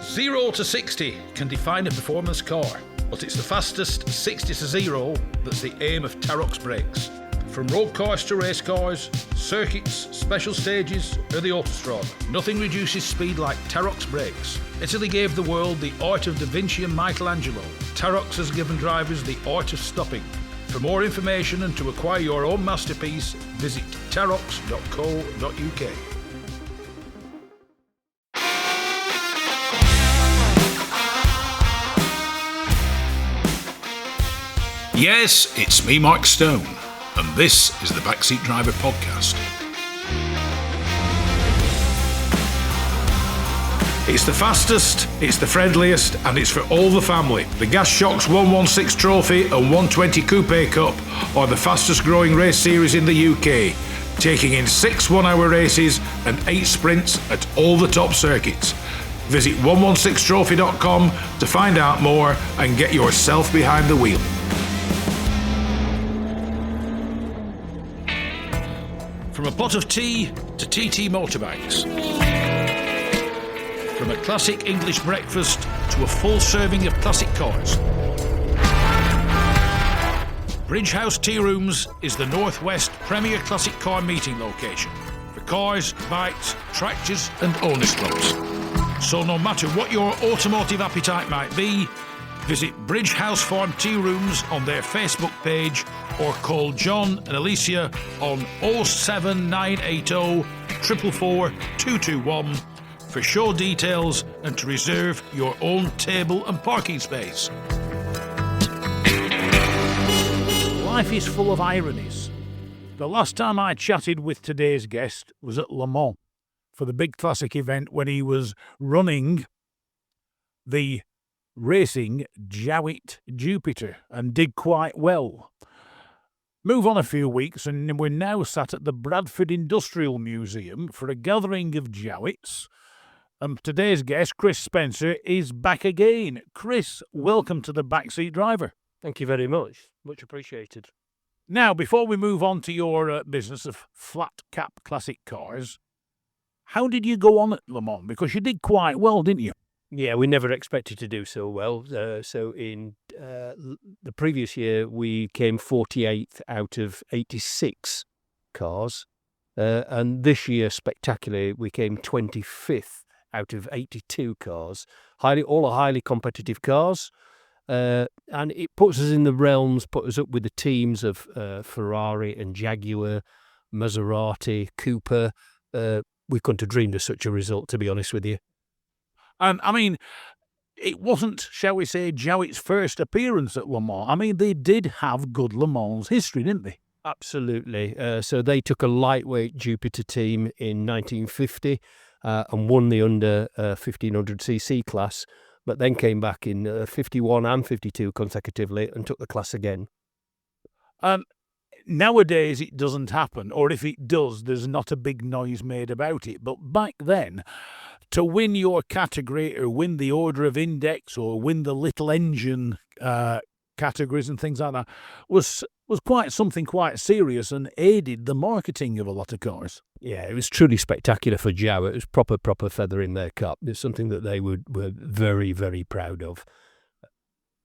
0 to 60 can define a performance car, but it's the fastest 60 to 0 that's the aim of Terox brakes. From road cars to race cars, circuits, special stages, or the autostrada, nothing reduces speed like Terox brakes. Italy gave the world the art of Da Vinci and Michelangelo. Terox has given drivers the art of stopping. For more information and to acquire your own masterpiece, visit terox.co.uk. Yes, it's me, Mark Stone, and this is the Backseat Driver podcast. It's the fastest, it's the friendliest, and it's for all the family. The Gas Shocks 116 Trophy and 120 Coupe Cup are the fastest growing race series in the UK, taking in 6 one-hour races and 8 sprints at all the top circuits. Visit 116trophy.com to find out more and get yourself behind the wheel. From a pot of tea to TT motorbikes. From a classic English breakfast to a full serving of classic cars. Bridge House Tea Rooms is the Northwest premier classic car meeting location for cars, bikes, tractors and owners clubs. So no matter what your automotive appetite might be, visit Bridge House Farm Tea Rooms on their Facebook page or call John and Alicia on 07980 444 221 for show details and to reserve your own table and parking space. Life is full of ironies. The last time I chatted with today's guest was at Le Mans for the big classic event when he was running the racing Jowett Jupiter and did quite well. Move on a few weeks and we're now sat at the Bradford Industrial Museum for a gathering of Jowetts. And today's guest, Chris Spencer, is back again. Chris, welcome to the Backseat Driver. Thank you very much. Much appreciated. Now, before we move on to your business of flat cap classic cars, how did you go on at Le Mans? Because you did quite well, didn't you? Yeah, we never expected to do so well. So in the previous year, we came 48th out of 86 cars. And this year, spectacularly, we came 25th out of 82 cars. All are highly competitive cars. And it puts us in the realms, put us up with the teams of Ferrari and Jaguar, Maserati, Cooper. We couldn't have dreamed of such a result, to be honest with you. And, I mean, it wasn't, shall we say, Jowett's first appearance at Le Mans. I mean, they did have good Le Mans history, didn't they? Absolutely. So they took a lightweight Jupiter team in 1950 and won the under 1500cc class, but then came back in 51 and 52 consecutively and took the class again. Nowadays, it doesn't happen, or if it does, there's not a big noise made about it. But back then, to win your category or win the order of index or win the little engine categories and things like that was quite something quite serious and aided the marketing of a lot of cars. Yeah, it was truly spectacular for Jowett. It was proper feather in their cap. It's something that they were very, very proud of.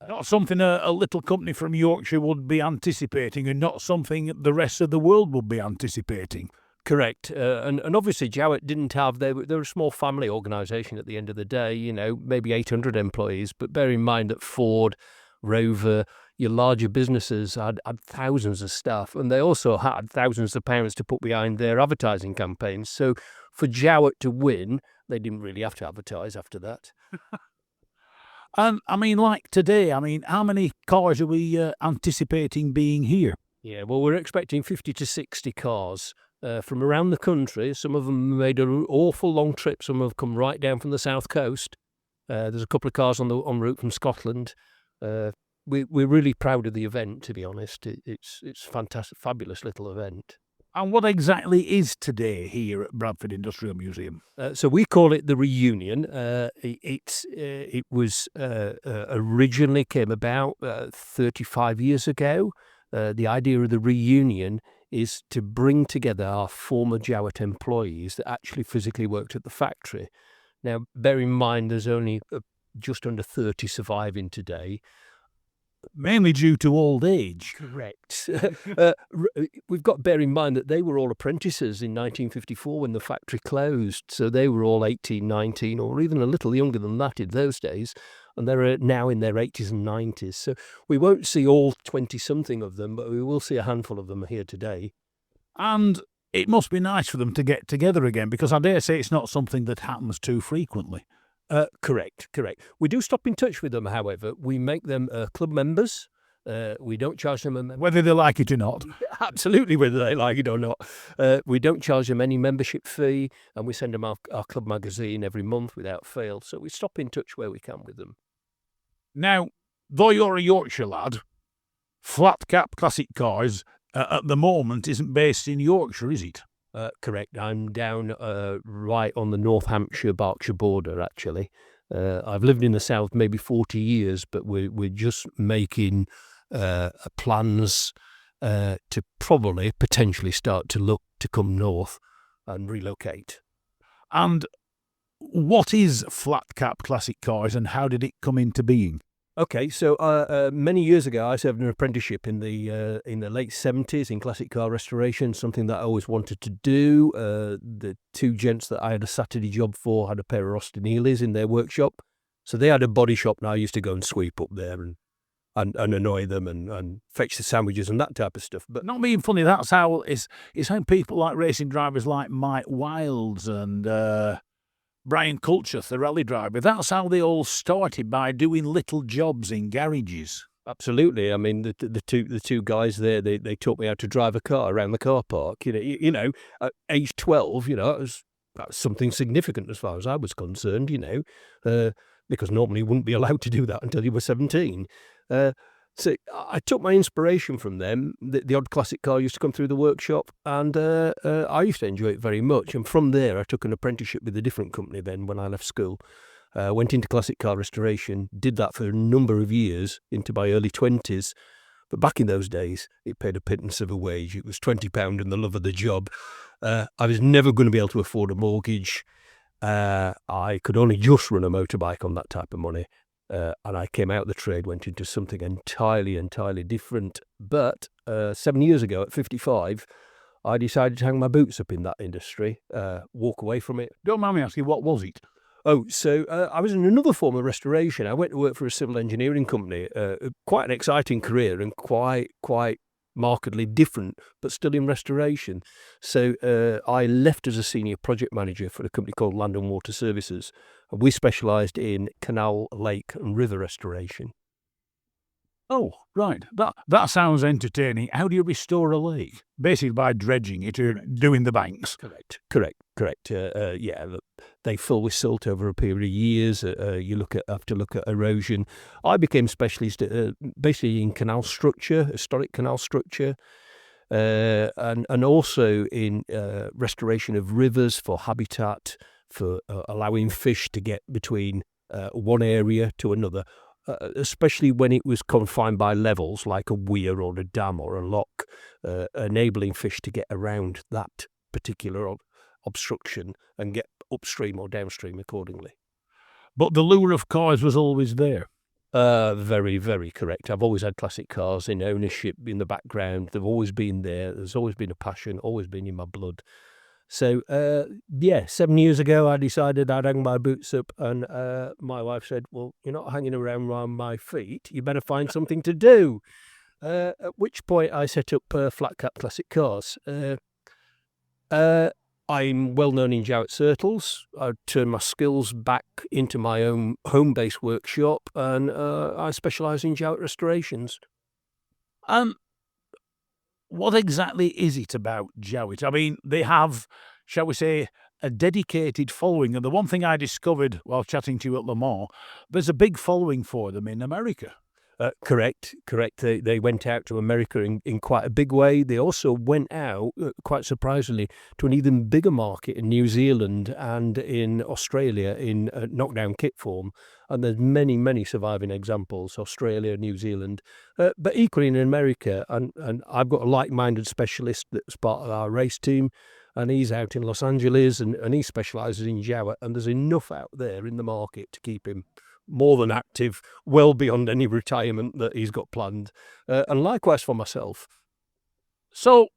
Not something a little company from Yorkshire would be anticipating and not something the rest of the world would be anticipating. Correct. And obviously Jowett didn't have, they were a small family organisation at the end of the day, maybe 800 employees. But bear in mind that Ford, Rover, your larger businesses had thousands of staff, and they also had thousands of pounds to put behind their advertising campaigns. So for Jowett to win, they didn't really have to advertise after that. And, I mean, like today, how many cars are we anticipating being here? Yeah, well, we're expecting 50 to 60 cars from around the country. Some of them made an awful long trip. Some have come right down from the south coast. There's a couple of cars en route from Scotland. We're really proud of the event, to be honest. It's fantastic, fabulous little event. And what exactly is today here at Bradford Industrial Museum? So we call it the reunion. It was originally came about 35 years ago. The idea of the reunion is to bring together our former Jowett employees that actually physically worked at the factory Now, bear in mind, there's only just under 30 surviving today. Mainly due to old age. Correct. We've got to bear in mind that they were all apprentices in 1954 when the factory closed. So they were all 18, 19, or even a little younger than that in those days. And they're now in their 80s and 90s. So we won't see all 20-something of them, but we will see a handful of them here today. And it must be nice for them to get together again, because I dare say it's not something that happens too frequently. Correct. We do stop in touch with them, however. We make them club members. We don't charge them whether they like it or not. Absolutely, whether they like it or not. We don't charge them any membership fee, and we send them our club magazine every month without fail. So we stop in touch where we can with them. Now, though you're a Yorkshire lad, Flat Cap Classic Cars at the moment isn't based in Yorkshire, is it? Correct. I'm down right on the North Hampshire-Berkshire border, actually. I've lived in the south maybe 40 years, but we're just making plans to potentially start to look to come north and relocate. And what is Flat Cap Classic Cars, and how did it come into being? Okay, so many years ago, I served an apprenticeship in the late 70s in classic car restoration, something that I always wanted to do. The two gents that I had a Saturday job for had a pair of Austin Healey's in their workshop. So they had a body shop, and I used to go and sweep up there and annoy them and fetch the sandwiches and that type of stuff. But not being funny, that's how it's how people like racing drivers like Mike Wilds and Brian Culcheth, the rally driver, that's how they all started, by doing little jobs in garages. Absolutely. I mean, the two guys there, they taught me how to drive a car around the car park. You know, at age 12, that was something significant as far as I was concerned. Because normally you wouldn't be allowed to do that until you were 17. So I took my inspiration from them. The odd classic car used to come through the workshop, and I used to enjoy it very much. And from there, I took an apprenticeship with a different company then when I left school. Went into classic car restoration, did that for a number of years into my early 20s. But back in those days, it paid a pittance of a wage. It was £20 and the love of the job. I was never going to be able to afford a mortgage. I could only just run a motorbike on that type of money. And I came out of the trade, went into something entirely different. But 7 years ago, at 55, I decided to hang my boots up in that industry, walk away from it. Don't mind me asking, what was it? Oh, so I was in another form of restoration. I went to work for a civil engineering company, quite an exciting career and quite markedly different, but still in restoration. So I left as a senior project manager for a company called Land and Water Services. And we specialised in canal, lake and river restoration. Oh, right. That sounds entertaining. How do you restore a lake? Basically by dredging it or doing the banks? Correct. They fill with silt over a period of years. You have to look at erosion. I became specialist basically in canal structure, historic canal structure, and also in restoration of rivers for habitat, for allowing fish to get between one area to another. Especially when it was confined by levels like a weir or a dam or a lock, enabling fish to get around that particular obstruction and get upstream or downstream accordingly. But the lure of cars was always there. Very, very correct. I've always had classic cars in ownership in the background. They've always been there. There's always been a passion, always been in my blood. So, 7 years ago, I decided I'd hang my boots up, and my wife said, well, you're not hanging around my feet. You better find something to do. At which point I set up Flat Cap Classic Cars. I'm well known in Jowett circles. I turned my skills back into my own home-based workshop, and I specialise in Jowett restorations. What exactly is it about Jowett? I mean, they have, shall we say, a dedicated following. And the one thing I discovered while chatting to you at Le Mans, there's a big following for them in America. Correct. They went out to America in quite a big way. They also went out, quite surprisingly, to an even bigger market in New Zealand and in Australia in knockdown kit form. And there's many surviving examples, Australia, New Zealand, but equally in America. And I've got a like-minded specialist that's part of our race team. and he's out in Los Angeles, and he specialises in Jowett, and there's enough out there in the market to keep him more than active, well beyond any retirement that he's got planned. And likewise for myself. So,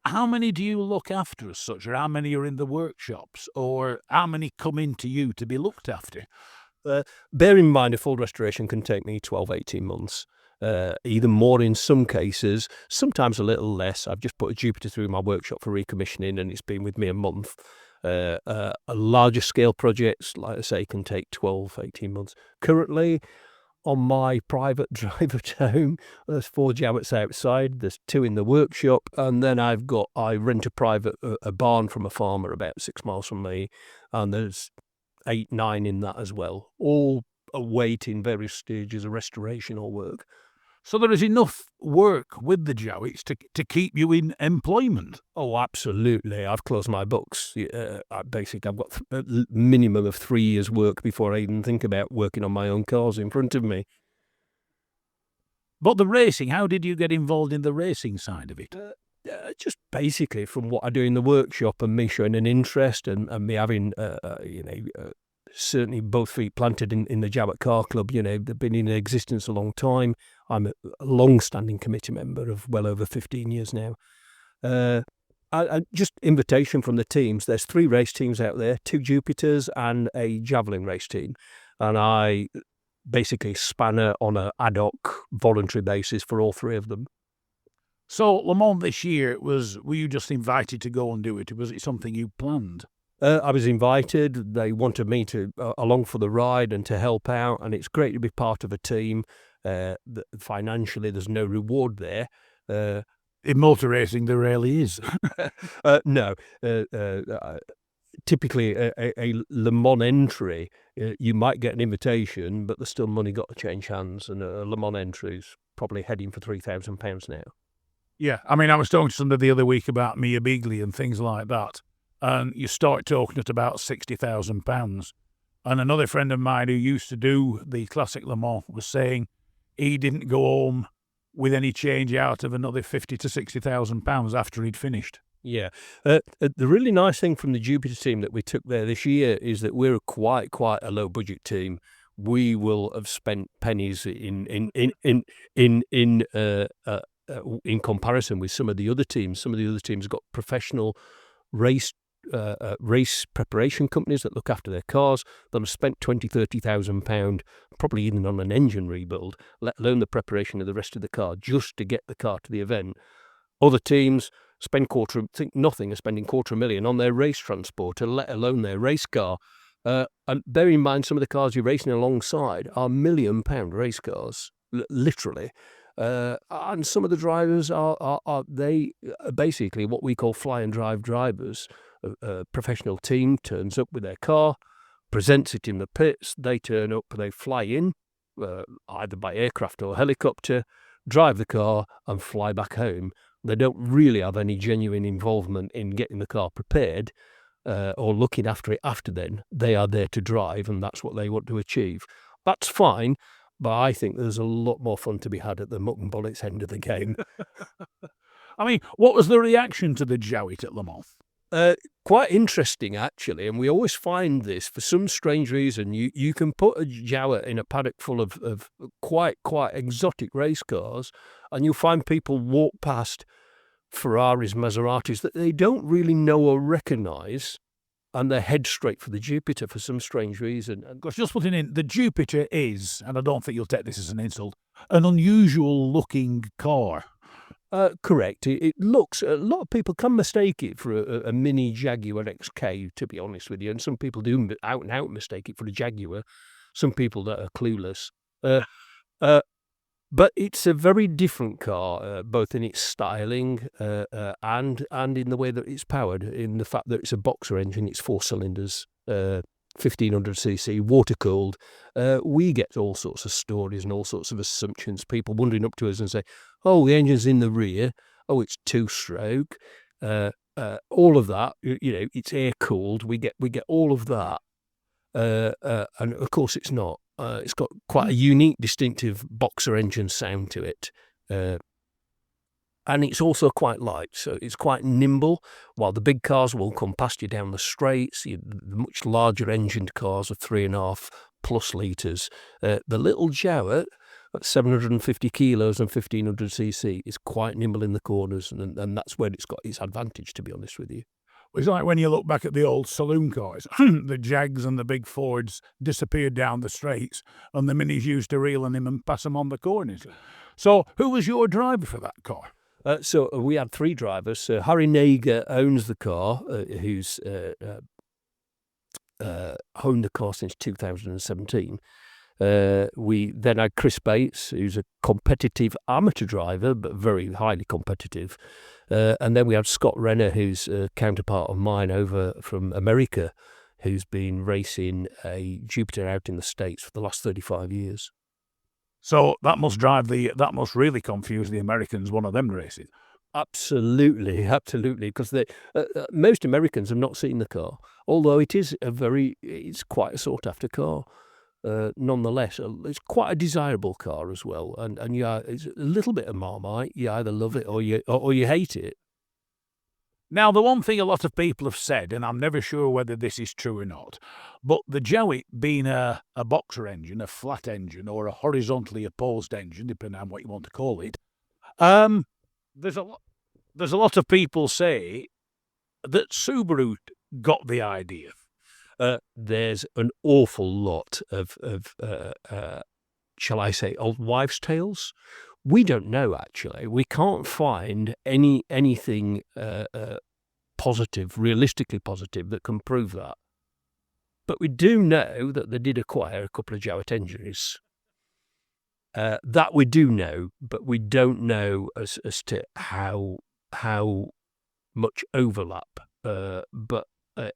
how many do you look after as such, or how many are in the workshops, or how many come into you to be looked after? Bear in mind, a full restoration can take me 12, 18 months, even more in some cases, sometimes a little less. I've just put a Jupiter through my workshop for recommissioning, and it's been with me a month. Larger scale projects, like I say, can take 12, 18 months. Currently, on my private drive at home, there's 4 Jowetts outside, there's 2 in the workshop, and then I rent a barn from a farmer about 6 miles from me, and there's 8, 9 in that as well, all awaiting various stages of restoration or work. So there is enough work with the Jowetts to keep you in employment? Oh, absolutely. I've closed my books. Basically, I've got a minimum of 3 years' work before I even think about working on my own cars in front of me. But the racing, how did you get involved in the racing side of it? Just basically from what I do in the workshop and me showing an interest and me having, certainly both feet planted in the Jowett Car Club. They've been in existence a long time. I'm a long-standing committee member of well over 15 years now. Just invitation from the teams. There's 3 race teams out there, 2 Jupiters and a javelin race team. And I basically spanner on an ad hoc voluntary basis for all 3 of them. So Le Mans this year, were you just invited to go and do it? Was it something you planned? I was invited. They wanted me to along for the ride and to help out, and it's great to be part of a team. Financially, there's no reward there. In motor racing, there rarely is. No. Typically, a Le Mans entry, you might get an invitation, but there's still money got to change hands, and a Le Mans entry is probably heading for £3,000 now. Yeah, I mean, I was talking to somebody the other week about Mia Beagley and things like that, and you start talking at about £60,000. And another friend of mine who used to do the Classic Le Mans was saying he didn't go home with any change out of another £50,000 to £60,000 after he'd finished. Yeah. The really nice thing from the Jupiter team that we took there this year is that we're quite a low budget team. We will have spent pennies in comparison with some of the other teams. Some of the other teams have got professional race preparation companies that look after their cars. They'll have spent £20,000-30,000 probably even on an engine rebuild, let alone the preparation of the rest of the car just to get the car to the event. Other teams spend nothing of spending £250,000 on their race transporter, let alone their race car. And bear in mind, some of the cars you're racing alongside are £1 million race cars, literally. And some of the drivers are basically what we call fly and drive drivers. A professional team turns up with their car, presents it in the pits, they turn up, they fly in, either by aircraft or helicopter, drive the car and fly back home. They don't really have any genuine involvement in getting the car prepared or looking after it after then. They are there to drive, and that's what they want to achieve. That's fine, but I think there's a lot more fun to be had at the muck and bullets end of the game. I mean, what was the reaction to the Jowett at Le Mans? Quite interesting, actually, and we always find this for some strange reason. You can put a Jowett in a paddock full of quite exotic race cars, and you'll find people walk past Ferraris, Maseratis that they don't really know or recognise, and they head straight for the Jupiter for some strange reason. And just putting in, the Jupiter is, and I don't think you'll take this as an insult, an unusual looking car. Correct. It looks, a lot of people can mistake it for a mini Jaguar XK, to be honest with you, and some people do out and out mistake it for a Jaguar. Some people that are clueless. But it's a very different car, both in its styling and in the way that it's powered, in the fact that it's a boxer engine, it's 4 cylinders, 1500cc, water-cooled. We get all sorts of stories and all sorts of assumptions, people wandering up to us and say, oh, the engine's in the rear, oh, it's 2-stroke, all of that, it's air-cooled, we get all of that. And of course it's not. It's got quite a unique, distinctive boxer engine sound to it. And it's also quite light, so it's quite nimble, while the big cars will come past you down the straights. The much larger engined cars are 3.5 plus litres. The little Jowett at 750 kilos and 1500cc is quite nimble in the corners, and that's where it's got its advantage, to be honest with you. It's like when you look back at the old saloon cars, the Jags and the big Fords disappeared down the straights, and the Minis used to reel in them and pass them on the corners. So who was your driver for that car? So we had 3 drivers. Harry Nager owns the car, who's owned the car since 2017. We then had Chris Bates, who's a competitive amateur driver, but very highly competitive. And then we had Scott Renner, who's a counterpart of mine over from America, who's been racing a Jupiter out in the States for the last 35 years. So that must really confuse the Americans, one of them racing. Absolutely, because most Americans have not seen the car, although it's quite a sought after car. Nonetheless, it's quite a desirable car as well, and it's a little bit of Marmite. You either love it or you hate it. Now, the one thing a lot of people have said, and I'm never sure whether this is true or not, but the Jowett being a boxer engine, a flat engine, or a horizontally opposed engine, depending on what you want to call it, there's a lot of people say that Subaru got the idea. There's an awful lot of shall I say, old wives' tales. We don't know, actually. We can't find anything positive, realistically positive, that can prove that. But we do know that they did acquire a couple of Jowett engines. That we do know, but we don't know as to how much overlap. But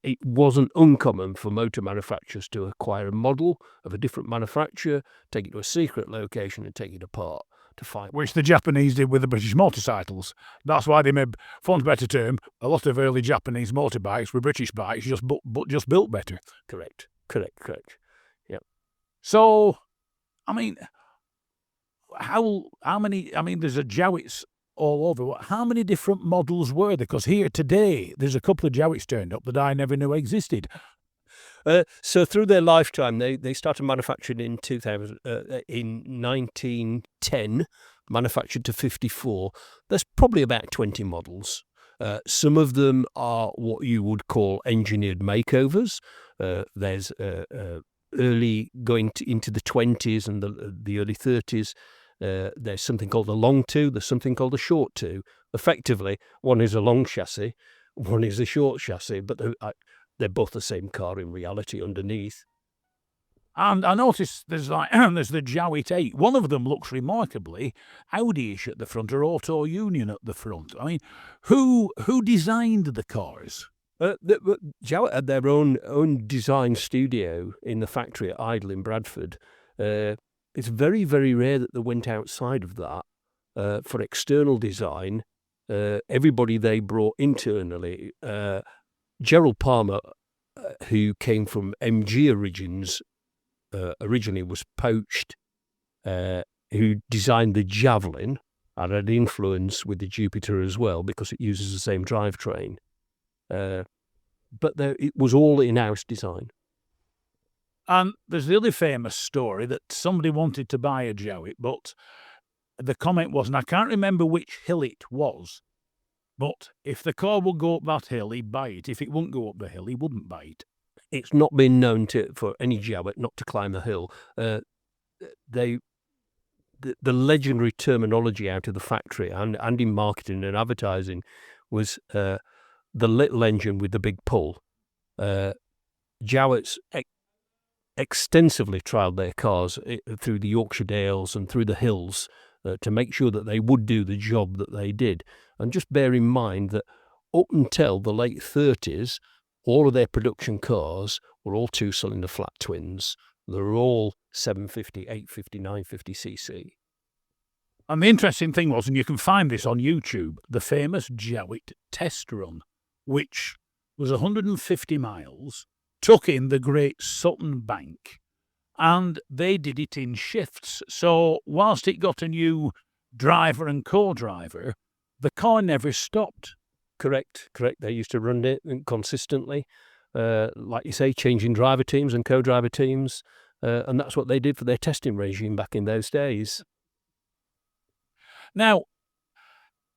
it wasn't uncommon for motor manufacturers to acquire a model of a different manufacturer, take it to a secret location and take it apart to find. Which the Japanese did with the British motorcycles. That's why they made, for want of a better term, a lot of early Japanese motorbikes were British bikes, just built better. Correct. Yeah. So, I mean, how many? I mean, there's a Jowett's all over. How many different models were there? Because here today, there's a couple of Jowetts turned up that I never knew existed. So through their lifetime, they started manufacturing in 1910, manufactured to 54. There's probably about 20 models. Some of them are what you would call engineered makeovers. There's early going into the 20s and the early 30s. There's something called a long two. There's something called a short two. Effectively, one is a long chassis, one is a short chassis, but they're both the same car in reality underneath. And I noticed there's the Jowett 8. One of them looks remarkably Audi-ish at the front, or Auto Union at the front. I mean, who designed the cars? Jowett had their own design studio in the factory at Idle in Bradford. It's very, very rare that they went outside of that for external design. Everybody they brought internally. Gerald Palmer, who came from MG origins, originally was poached, who designed the Javelin and had influence with the Jupiter as well because it uses the same drivetrain. But it was all in-house design. And there's the other famous story that somebody wanted to buy a Jowett, but the comment was, and I can't remember which hill it was, but if the car would go up that hill, he'd buy it. If it wouldn't go up the hill, he wouldn't buy it. It's not been known for any Jowett not to climb the hill. The legendary terminology out of the factory and in marketing and advertising was the little engine with the big pull. Jowett's extensively trialled their cars through the Yorkshire Dales and through the hills to make sure that they would do the job that they did. And just bear in mind that up until the late 30s, all of their production cars were all two-cylinder flat twins. They were all 750, 850, 950cc. And the interesting thing was, and you can find this on YouTube, the famous Jowett test run, which was 150 miles, took in the Great Sutton Bank, and they did it in shifts. So whilst it got a new driver and co-driver, the car never stopped. Correct. They used to run it consistently, like you say, changing driver teams and co-driver teams, and that's what they did for their testing regime back in those days. Now,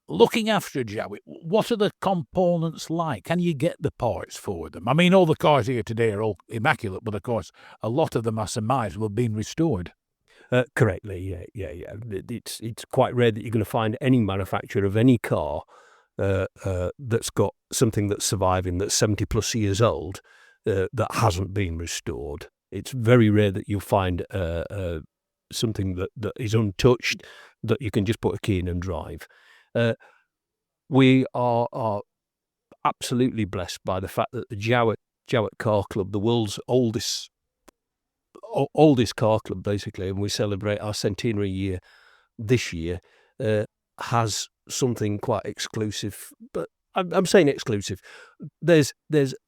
looking after Jowett, what are the components like? Can you get the parts for them? I mean, all the cars here today are all immaculate, but of course, a lot of them, I surmise, will have been restored. Correctly, yeah. It's quite rare that you're going to find any manufacturer of any car that's got something that's surviving, that's 70 plus years old, that hasn't been restored. It's very rare that you'll find something that is untouched, that you can just put a key in and drive. We are absolutely blessed by the fact that the Jowett Car Club, the world's oldest car club, basically, and we celebrate our centenary year this year, has something quite exclusive. But I'm saying exclusive. There's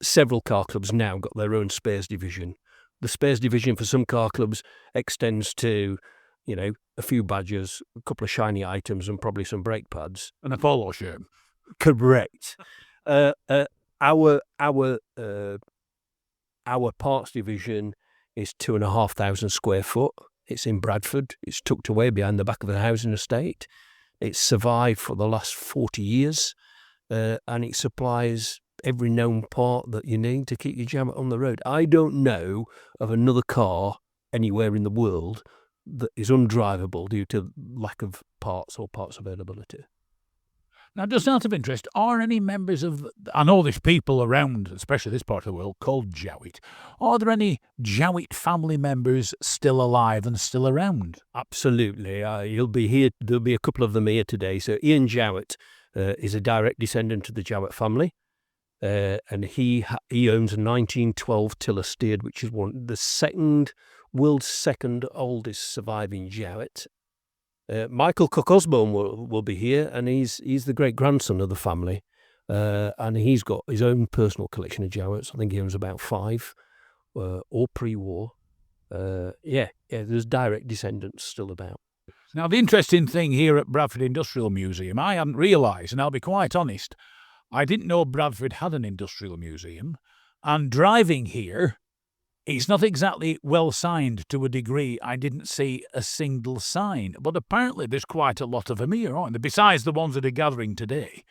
several car clubs now got their own spares division. The spares division for some car clubs extends to, a few badges, a couple of shiny items, and probably some brake pads And a polo shirt. Correct. Our parts division is 2,500 square foot. It's in Bradford. It's tucked away behind the back of a housing estate. It's survived for the last 40 years, and it supplies every known part that you need to keep your Jowett on the road. I don't know of another car anywhere in the world that is undrivable due to lack of parts or parts availability. Now, just out of interest, are any members of, I know there's people around, especially this part of the world, called Jowett. Are there any Jowett family members still alive and still around? Absolutely. You'll be here. There'll be a couple of them here today. So Ian Jowett is a direct descendant of the Jowett family, and he owns a 1912 Tiller Steered, which is world's second oldest surviving Jowett. Michael Cook Osborne will be here, and he's the great grandson of the family, and he's got his own personal collection of Jowetts. I think he owns about 5, all pre-war. There's direct descendants still about. Now, the interesting thing here at Bradford Industrial Museum, I hadn't realised, and I'll be quite honest, I didn't know Bradford had an industrial museum, and driving here, it's not exactly well signed to a degree. I didn't see a single sign, but apparently there's quite a lot of them here, aren't there, besides the ones that are gathering today?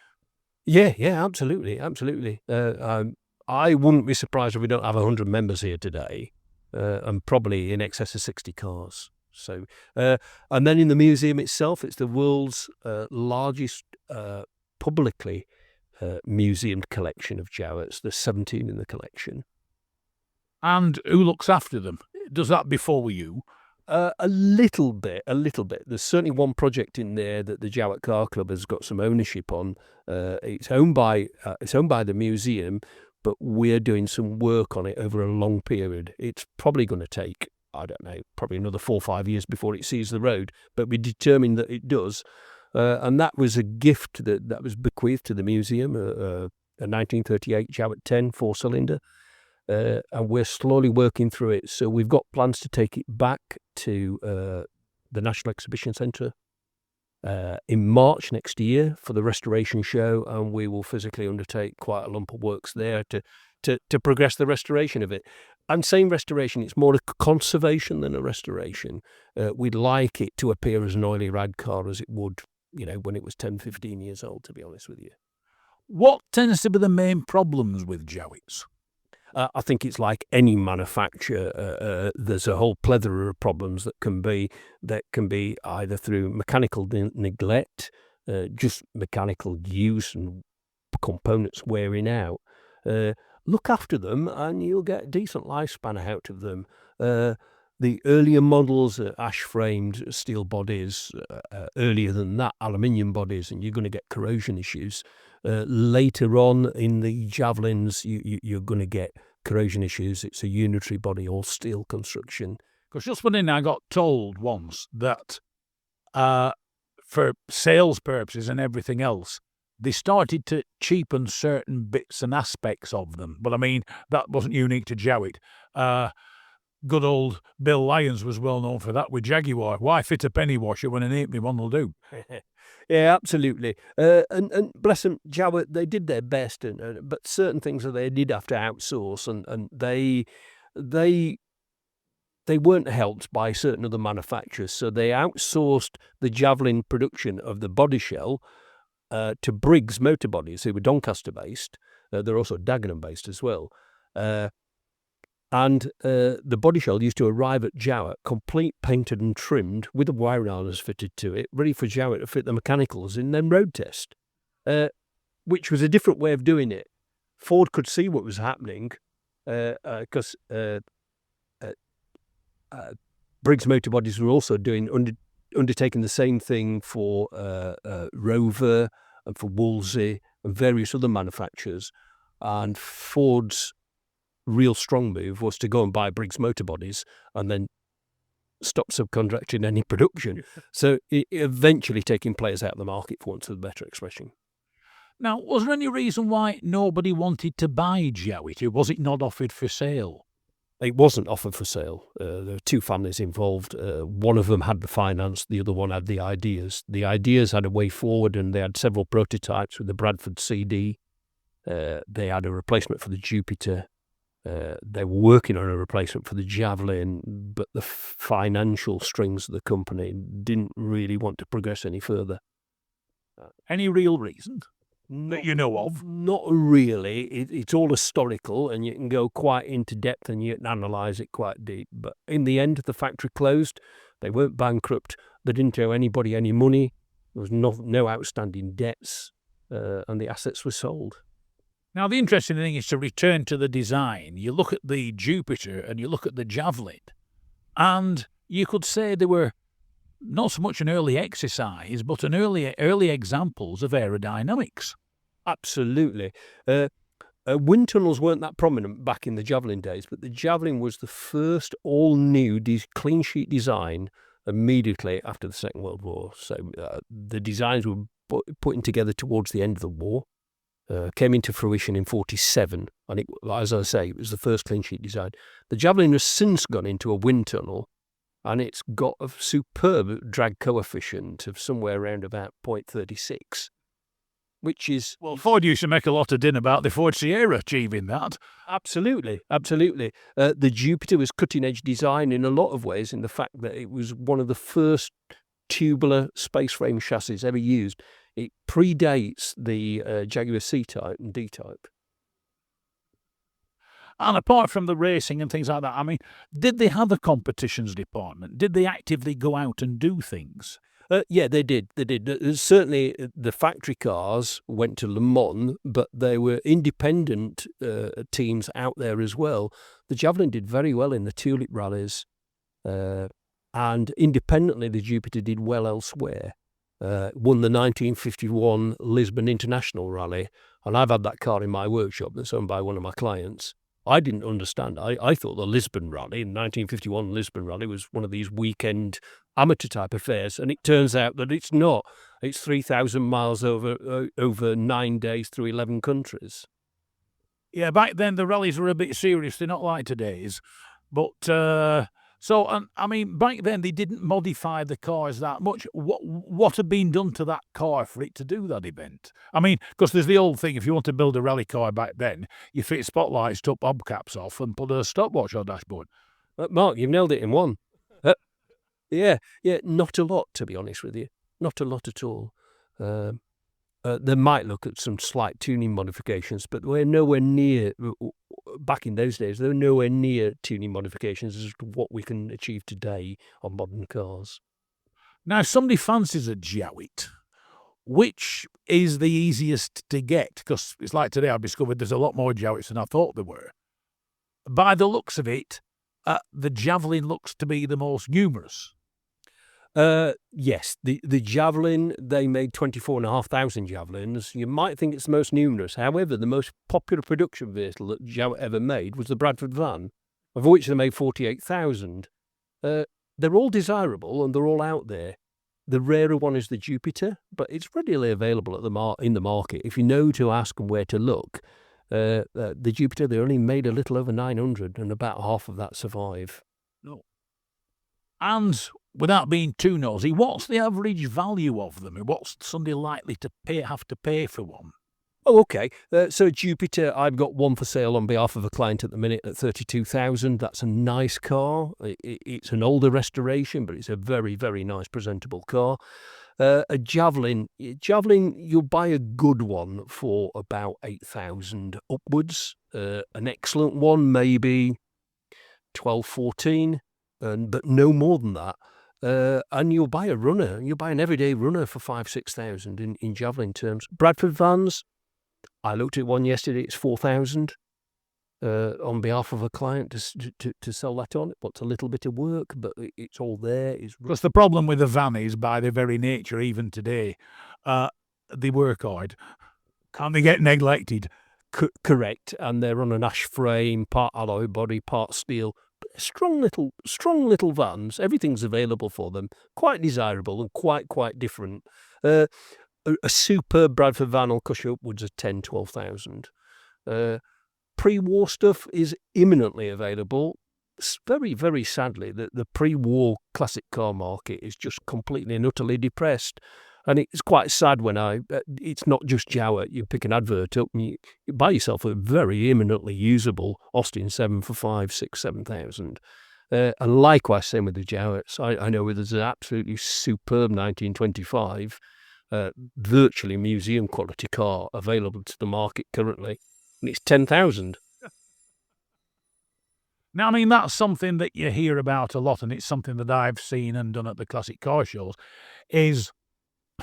Yeah, absolutely. I wouldn't be surprised if we don't have 100 members here today, and probably in excess of 60 cars. So, and then in the museum itself, it's the world's largest publicly museumed collection of Jowetts. There's 17 in the collection. And who looks after them? Does that befall you? A little bit. There's certainly one project in there that the Jowett Car Club has got some ownership on. It's owned by the museum, but we're doing some work on it over a long period. It's probably going to take, I don't know, probably another 4 or 5 years before it sees the road, but we're determined that it does. And that was a gift that was bequeathed to the museum, a 1938 Jowett 10 4-cylinder. And we're slowly working through it. So we've got plans to take it back to the National Exhibition Centre in March next year for the restoration show, and we will physically undertake quite a lump of works there to progress the restoration of it. I'm saying restoration, it's more a conservation than a restoration. We'd like it to appear as an oily rag car as it would, when it was 10, 15 years old, to be honest with you. What tends to be the main problems with Jowetts? I think it's like any manufacturer. There's a whole plethora of problems that can be either through mechanical neglect, just mechanical use and components wearing out. Look after them and you'll get a decent lifespan out of them. The earlier models are ash-framed steel bodies, earlier than that aluminium bodies, and you're going to get corrosion issues. Later on in the Javelins, you're going to get corrosion issues. It's a unitary body, all steel construction. Because just when I got told once that for sales purposes and everything else, they started to cheapen certain bits and aspects of them. But I mean, that wasn't unique to Jowett. Good old Bill Lyons was well known for that with Jaguar. Why fit a penny washer when an halfpenny one will do? Yeah, absolutely. And bless them, Jowett, they did their best, but certain things that they did have to outsource, and they weren't helped by certain other manufacturers, so they outsourced the Javelin production of the body shell to Briggs Motor Bodies, who were Doncaster based. They're also Dagenham based as well. And the body shell used to arrive at Jowett, complete painted and trimmed, with a wiring harness fitted to it, ready for Jowett to fit the mechanicals in them road test, which was a different way of doing it. Ford could see what was happening because Briggs Motor Bodies were also undertaking the same thing for Rover and for Wolsey and various other manufacturers. And Ford's real strong move was to go and buy Briggs Motor Bodies and then stop subcontracting any production. So it eventually taking players out of the market, for want of a better expression. Now, was there any reason why nobody wanted to buy Jowett? Or was it not offered for sale? It wasn't offered for sale. There were two families involved. One of them had the finance, the other one had the ideas. The ideas had a way forward, and they had several prototypes with the Bradford CD. They had a replacement for the Jupiter. They were working on a replacement for the Javelin, but the financial strings of the company didn't really want to progress any further. Any real reason that you know of? Not really. It's all historical, and you can go quite into depth and you can analyse it quite deep. But in the end, the factory closed. They weren't bankrupt. They didn't owe anybody any money. There was no outstanding debts, and the assets were sold. Now, the interesting thing is to return to the design. You look at the Jupiter and you look at the Javelin, and you could say they were not so much an early exercise, but an early examples of aerodynamics. Absolutely. Wind tunnels weren't that prominent back in the Javelin days, but the Javelin was the first all-new clean sheet design immediately after the Second World War. So the designs were putting together towards the end of the war. Came into fruition in 1947, and as I say, it was the first clean sheet design. The Javelin has since gone into a wind tunnel, and it's got a superb drag coefficient of somewhere around about 0.36, which is... Well, Ford used to make a lot of din about the Ford Sierra achieving that. Absolutely, absolutely. The Jupiter was cutting-edge design in a lot of ways, in the fact that it was one of the first tubular space frame chassis ever used. It predates the Jaguar C-Type and D-Type. And apart from the racing and things like that, I mean, did they have a competitions department? Did they actively go out and do things? Yeah, they did. They did. Certainly, the factory cars went to Le Mans, but there were independent teams out there as well. The Javelin did very well in the Tulip rallies, and independently, the Jupiter did well elsewhere. Won the 1951 Lisbon International Rally, and I've had that car in my workshop that's owned by one of my clients. I didn't understand. I thought the Lisbon Rally, 1951 Lisbon Rally, was one of these weekend amateur-type affairs, and it turns out that it's not. It's 3,000 miles over 9 days through 11 countries. Yeah, back then the rallies were a bit serious. They're not like today's. But... So, I mean, back then they didn't modify the cars that much. What had been done to that car for it to do that event? I mean, because there's the old thing, if you want to build a rally car back then, you fit spotlights, took hubcaps off and put a stopwatch on dashboard. Mark, you've nailed it in one. Yeah, not a lot, to be honest with you. Not a lot at all. They might look at some slight tuning modifications, but we're nowhere near, back in those days, there were nowhere near tuning modifications as to what we can achieve today on modern cars. Now, somebody fancies a Jowett. Which is the easiest to get? Because it's like today I've discovered there's a lot more Jowetts than I thought there were. By the looks of it, the Javelin looks to be the most numerous. Yes, the Javelin, they made 24,500 Javelins. You might think it's the most numerous. However, the most popular production vehicle that Jowett ever made was the Bradford van, of which they made 48,000. They're all desirable and they're all out there. The rarer one is the Jupiter, but it's readily available in the market. If you know to ask and where to look, the Jupiter, they only made a little over 900 and about half of that survive. No. And without being too nosy, what's the average value of them? What's somebody likely to have to pay for one? Oh, okay. So Jupiter, I've got one for sale on behalf of a client at the minute at 32,000. That's a nice car. It's an older restoration, but it's a very, very nice, presentable car. A Javelin, you'll buy a good one for about 8,000 upwards. An excellent one, maybe 12, 14, but no more than that. And you'll buy a runner. You'll buy an everyday runner for 5,000-6,000 in Javelin terms. Bradford vans, I looked at one yesterday. It's 4,000 on behalf of a client to sell that on. It wants a little bit of work, but it's all there. Because the problem with the van is, by their very nature, even today, they work hard. Can't they get neglected? Correct, and they're on an ash frame, part alloy body, part steel. Strong little vans. Everything's available for them. Quite desirable and quite different. A superb Bradford van will cost you upwards of 10,000-12,000. Pre-war stuff is imminently available. Very, very sadly, the pre-war classic car market is just completely and utterly depressed. And it's quite sad when it's not just Jowett. You pick an advert up and you buy yourself a very imminently usable Austin 7 for 5, 6, 7,000. And likewise, same with the Jowetts. I know there's an absolutely superb 1925, virtually museum quality car available to the market currently, and it's 10,000. Now, I mean, that's something that you hear about a lot, and it's something that I've seen and done at the classic car shows, is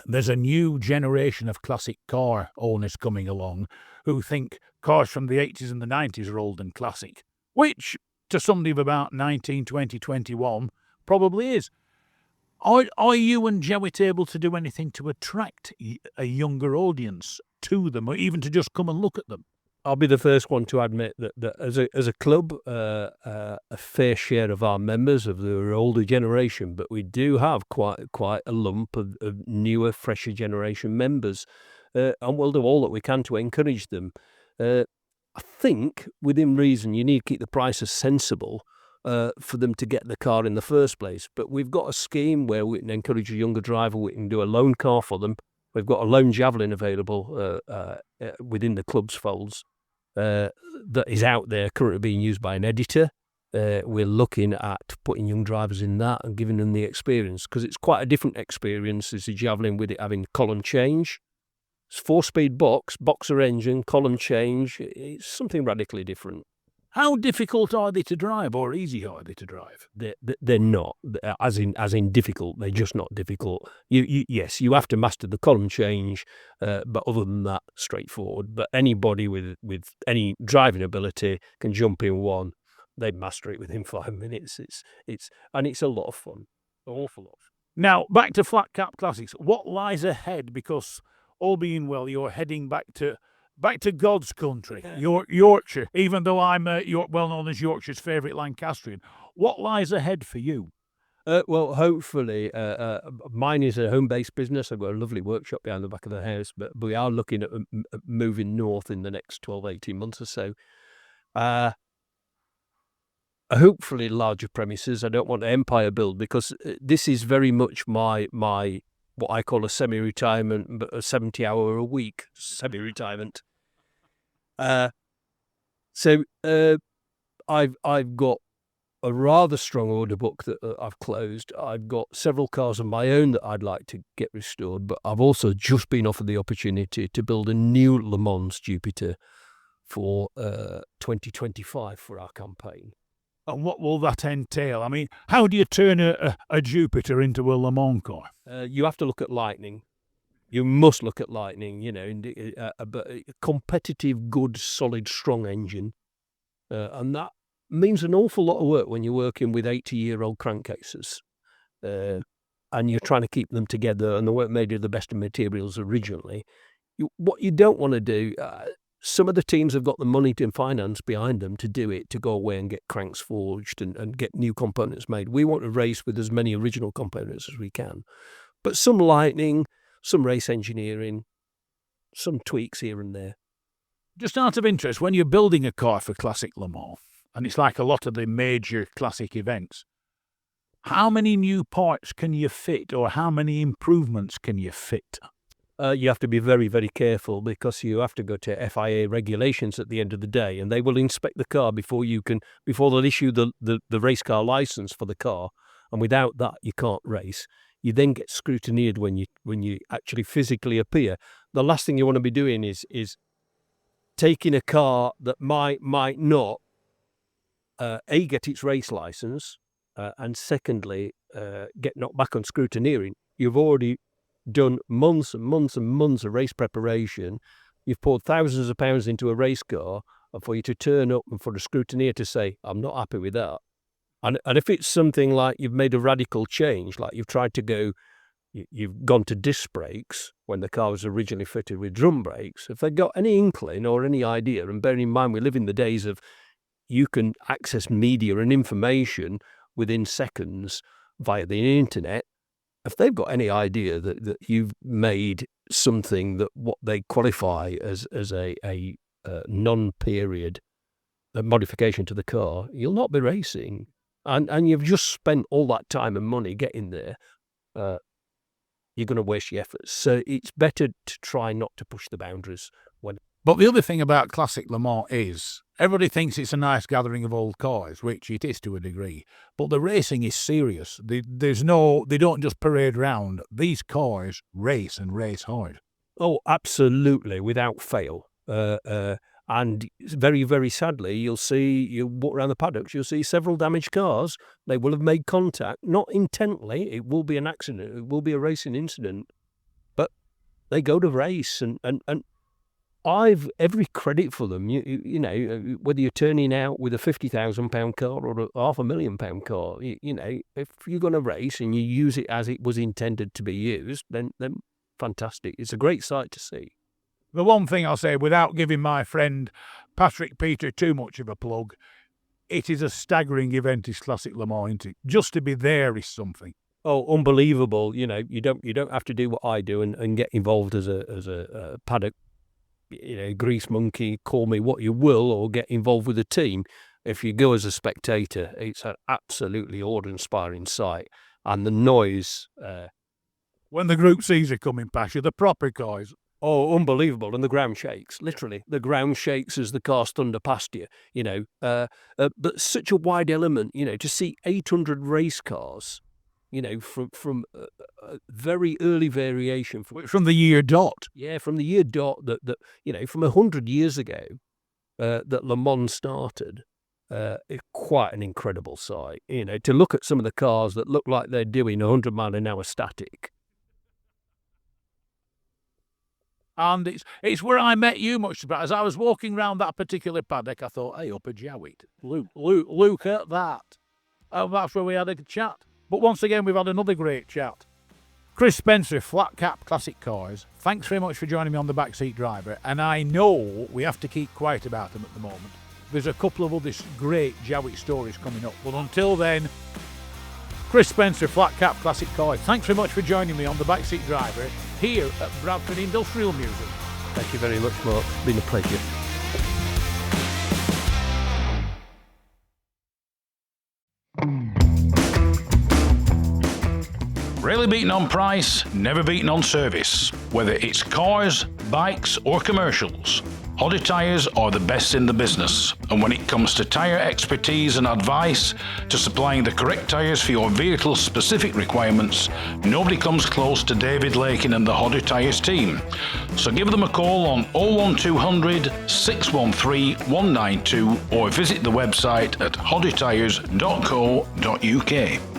there's a new generation of classic car owners coming along who think cars from the 80s and the 90s are old and classic, which to somebody of about 19, 20, 21 probably is. Are you and Jowett able to do anything to attract a younger audience to them, or even to just come and look at them? I'll be the first one to admit that as a club, a fair share of our members of the older generation, but we do have quite a lump of newer, fresher generation members, and we'll do all that we can to encourage them. I think, within reason, you need to keep the prices sensible for them to get the car in the first place. But we've got a scheme where we can encourage a younger driver. We can do a loan car for them. We've got a loan Javelin available within the club's folds. That is out there currently being used by an editor. We're looking at putting young drivers in that and giving them the experience, because it's quite a different experience as a Javelin with it having column change. It's 4-speed boxer engine, column change. It's something radically different. How difficult are they to drive, or easy are they to drive? They're not, as in difficult. They're just not difficult. Yes, you have to master the column change, but other than that, straightforward. But anybody with any driving ability can jump in one. They master it within 5 minutes. It's a lot of fun, an awful lot. Now, back to Flat Cap Classics. What lies ahead? Because all being well, you're heading back to God's country, Yorkshire, even though I'm well known as Yorkshire's favourite Lancastrian. What lies ahead for you? Well, hopefully, mine is a home-based business. I've got a lovely workshop behind the back of the house, but we are looking at moving north in the next 12, 18 months or so. Hopefully larger premises. I don't want an empire build, because this is very much my what I call a semi-retirement, but a 70-hour a week semi-retirement. So I've got a rather strong order book that I've closed. I've got several cars of my own that I'd like to get restored, but I've also just been offered the opportunity to build a new Le Mans Jupiter for 2025 for our campaign. And what will that entail? I mean, how do you turn a Jupiter into a Le Mans car? You have to look at Lightning. You must look at Lightning, but a competitive, good, solid, strong engine. And that means an awful lot of work when you're working with 80-year-old crankcases. And you're trying to keep them together, and they weren't made of the best of materials originally. What you don't want to do... some of the teams have got the money and finance behind them to do it, to go away and get cranks forged and get new components made. We want to race with as many original components as we can. But some Lightning, some race engineering, some tweaks here and there. Just out of interest, when you're building a car for Classic Le Mans, and it's like a lot of the major classic events. How many new parts can you fit, or how many improvements can you fit? You have to be very, very careful, because you have to go to FIA regulations at the end of the day, and they will inspect the car before they'll issue the race car license for the car. And without that, you can't race. You then get scrutineered when you actually physically appear. The last thing you want to be doing is taking a car that might not get its race license, and secondly, get knocked back on scrutineering. You've already done months and months and months of race preparation. You've poured thousands of pounds into a race car, and for you to turn up and for the scrutineer to say, I'm not happy with that. And if it's something like you've made a radical change, like you've gone to disc brakes when the car was originally fitted with drum brakes, if they've got any inkling or any idea, and bearing in mind we live in the days of you can access media and information within seconds via the internet, if they've got any idea that you've made something that what they qualify as a non-period modification to the car, you'll not be racing. And you've just spent all that time and money getting there. You're going to waste your efforts. So it's better to try not to push the boundaries. But the other thing about Classic Le Mans is everybody thinks it's a nice gathering of old cars, which it is to a degree. But the racing is serious. They don't just parade around. These cars race and race hard. Oh, absolutely, without fail. And very, very sadly, you walk around the paddocks, you'll see several damaged cars. They will have made contact, not intently. It will be an accident. It will be a racing incident. But they go to race, and I've every credit for them. You know, whether you're turning out with a £50,000 car or a £500,000 car, you know, if you're going to race and you use it as it was intended to be used, then fantastic. It's a great sight to see. The one thing I'll say, without giving my friend Patrick Peter too much of a plug, it is a staggering event, this Classic Le Mans, isn't it? Just to be there is something. Oh, unbelievable! You know, you don't have to do what I do and get involved as a paddock, you know, grease monkey, call me what you will, or get involved with a team. If you go as a spectator, it's an absolutely awe-inspiring sight, and the noise. When the Group C's are coming past you, the proper cars. Oh, unbelievable. And the ground shakes, literally. The ground shakes as the cars thunder past you, you know. But such a wide element, you know, to see 800 race cars, you know, from a very early variation. From the year dot. Yeah, from the year dot that you know, from 100 years ago that Le Mans started. It's quite an incredible sight, you know, to look at some of the cars that look like they're doing 100 mile an hour static. And it's where I met you, much surprised. As I was walking round that particular paddock, I thought, hey, up a Jowett. Look at that. And that's where we had a chat. But once again, we've had another great chat. Chris Spencer, Flat Cap Classic Cars, thanks very much for joining me on the Backseat Driver. And I know we have to keep quiet about them at the moment. There's a couple of other great Jowett stories coming up. But until then, Chris Spencer, Flat Cap Classic Cars, thanks very much for joining me on the Backseat Driver here at Bradford Industrial Museum. Thank you very much, Mark. It's been a pleasure. Rarely beaten on price, never beaten on service. Whether it's cars, bikes or commercials, Hodder Tyres are the best in the business. And when it comes to tyre expertise and advice to supplying the correct tyres for your vehicle's specific requirements, nobody comes close to David Lakin and the Hodder Tyres team. So give them a call on 01200 613 192 or visit the website at hoddertyres.co.uk.